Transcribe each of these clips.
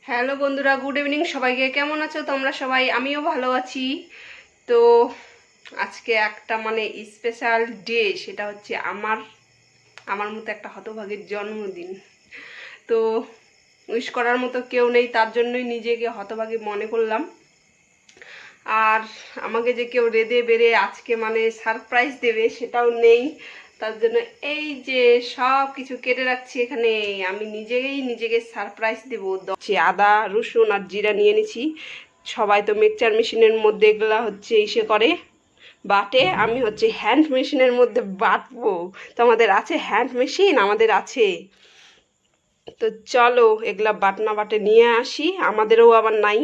Hello বন্ধুরা, good evening সবাইকে। কেমন আছো তোমরা সবাই? আমিও ভালো আছি। তো আজকে একটা স্পেশাল ডে, সেটা হচ্ছে আমার আমার মতো একটা হতভাগীর জন্মদিন। তো উইশ করার মতো কেউ নেই, তার জন্যই নিজেকে হতভাগী মনে করলাম। আর আমাকে যে কেউ রেঁধে বেড়ে আজকে সারপ্রাইজ দেবে সেটাও নেই। তার জন্য এই যে সব কিছু কেটে রাখছি এখানে, আমি নিজেকে সারপ্রাইজ দেবো। আদা রসুন আর জিরা নিয়ে নিছি। সবাই তো মিক্সচার মেশিনের মধ্যে এগুলা হচ্ছে ইসে করে বাটে, আমি হচ্ছে হ্যান্ড মেশিনের মধ্যে বাটবো। তো আমাদের আছে হ্যান্ড মেশিন, আমাদের আছে। তো চলো এগুলা বাটনা বাটে নিয়ে আসি, আমাদেরও আবার নাই।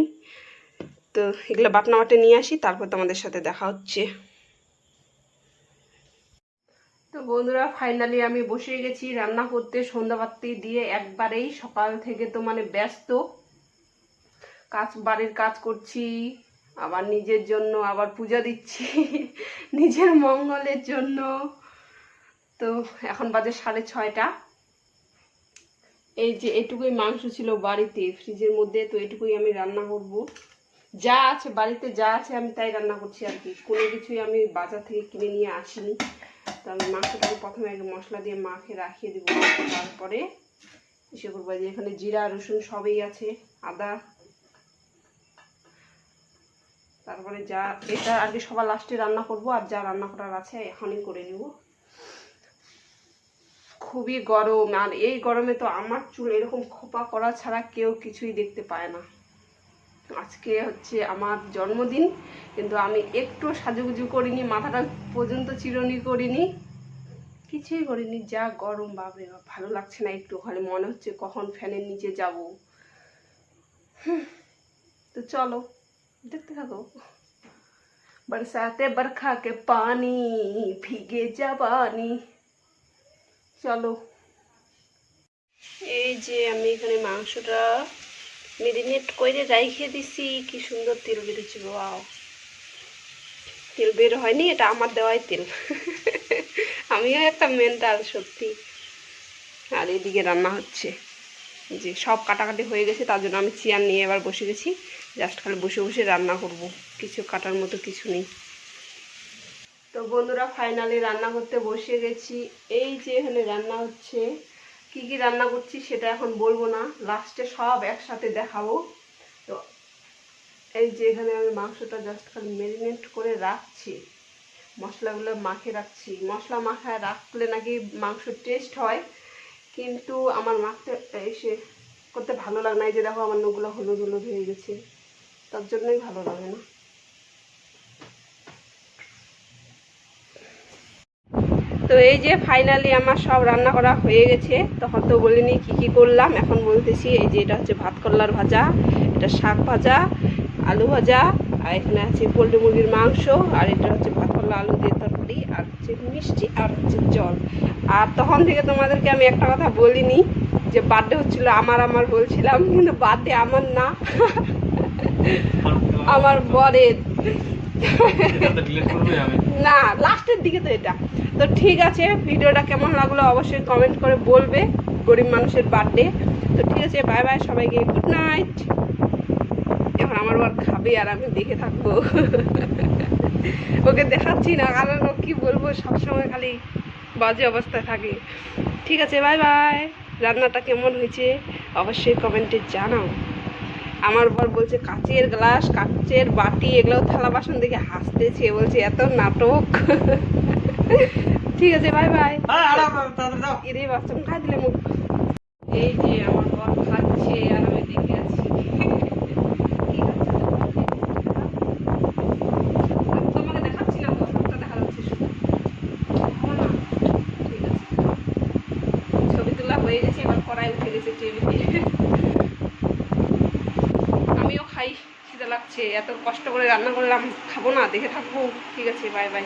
তো এগুলো বাটনা বাটে নিয়ে আসি, তারপর তোমাদের সাথে দেখা হচ্ছে। তো বন্ধুরা, ফাইনালি আমি বসে গেছি রান্না করতে। সন্ধ্যাবাতি দিয়ে একবারেই সকাল থেকে তো ব্যস্ত, বাড়ির কাজ করছি, আবার নিজের জন্য আবার পূজা দিচ্ছি নিজের মঙ্গলের জন্য। তো এখন বাজে 6:30। এই যে এটুকুই মাংস ছিল বাড়িতে ফ্রিজের মধ্যে, তো এটুকুই আমি রান্না করব। যা আছে বাড়িতে, যা আছে আমি তাই রান্না করছি আর কি। কোনো কিছুই আমি বাজার থেকে কিনে নিয়ে আসিনি। তো আমি মাংসটাকে প্রথমে আগে মশলা দিয়ে মাখে রাখিয়ে দেবো, তারপরে এসে করবো। যে এখানে জিরা রসুন সবই আছে, আদা, তারপরে যা এটা আর কি সবার লাস্টে রান্না করব। আর যা রান্না করার আছে এখনই করে নেব। খুবই গরম, আর এই গরমে তো আমার চুল এরকম খোপা করা ছাড়া কেউ কিছুই দেখতে পায় না। আজকে হচ্ছে আমার জন্মদিন, কিন্তু আমি একটু সাজুগুজু করিনি, মাথাটা পর্যন্ত চিরুনি করিনি, কিছুই করিনি। যা গরম, বাপরে বাপ, ভালো লাগছে না একটু। খালি মনে হচ্ছে কখন ফ্যানের নিচে যাব। তো চলো দেখতে থাকো। বরসাতে বরখা কে পানি ভিগে জাবানি। চলো, এই যে আমি এখানে মাংসটা মেরিনেট করে রাইখে দিছি। কি সুন্দর তেল বেরোচ্ছে, ওয়াও। তেল বের হয়নি, এটা আমার দেওয়াই তেল আমিও একটা মেন্টাল সত্যি। আর এদিকে রান্না হচ্ছে, যে সব কাটাকাটি হয়ে গেছে, তার জন্য আমি চেয়ার নিয়ে এবার বসে গেছি। জাস্ট খালি বসে বসে রান্না করব, কিছু কাটার মতো কিছু নেই। তো বন্ধুরা, ফাইনালি রান্না করতে বসে গেছি। এই যে এখানে রান্না হচ্ছে, কি কি রান্না করছি সেটা এখন বলবো না, লাস্টে সব একসাথে দেখাবো। তো এই যে এখানে আমি মাংসটা জাস্ট খালি ম্যারিনেট করে রাখছি, মশলাগুলো মাখে রাখছি। মশলা মাখায় রাখলে নাকি মাংস টেস্ট হয়, কিন্তু আমার মাখতে এসে করতে ভালো লাগে না। এই যে দেখো আমার নখগুলো হলুদ হলুদ হয়ে গেছে, তার জন্যই ভালো লাগে না। তো এই যে ফাইনালি আমার সব রান্না করা হয়ে গেছে। তখন তো বলিনি কি কি করলাম, এখন বলতেছি। এই যে এটা হচ্ছে ভাত করলার ভাজা, এটা শাক ভাজা, আলু ভাজা, আর এখানে আছে পোলট্রি মুরগির মাংস, আর এটা হচ্ছে ভাত করলা আলু দিয়ে তরকারি, আর হচ্ছে মিষ্টি, আর হচ্ছে জল। আর তখন থেকে তোমাদেরকে আমি একটা কথা বলিনি, যে বার্থডে হচ্ছিল আমার বলছিলাম, কিন্তু বার্থডে আমার না আমার বরের না, লাস্টের দিকে তো এটা। তো ঠিক আছে, ভিডিওটা কেমন লাগলো অবশ্যই কমেন্ট করে বলবে। গরিব মানুষের বার্থডে। তো ঠিক আছে, বাই বাই সবাইকে, গুড নাইট। এখন আমার বর খাবে আর আমি দেখে থাকবো ওকে দেখাচ্ছি না, কারণ ও কি বলবো, সবসময় খালি বাজে অবস্থায় থাকে। ঠিক আছে, বাই বাই। রান্নাটা কেমন হয়েছে অবশ্যই কমেন্টে জানাও। আমার বর বলছে কাচের গ্লাস, কাচের বাটি, এগুলো থালা বাসন দেখে হাসতেছে, বলছে এত নাটক ঠিক আছে, বাই বাই। এরে বাচ্চা খাই দিলে মুখ। এই যে আমার বর খাচ্ছে আর আমি দেখে আছি তোমাকে দেখাচ্ছি না তো, সবটা দেখা যাচ্ছে শুধু। ঠিক আছে, ছবি তোলা হয়ে গেছে, এবার কড়াই উঠে গেছে টেবিলে। আমিও খাই, খিদে লাগছে, এত কষ্ট করে রান্না করলাম, খাবো না, দেখে থাকবো। ঠিক আছে, বাই বাই।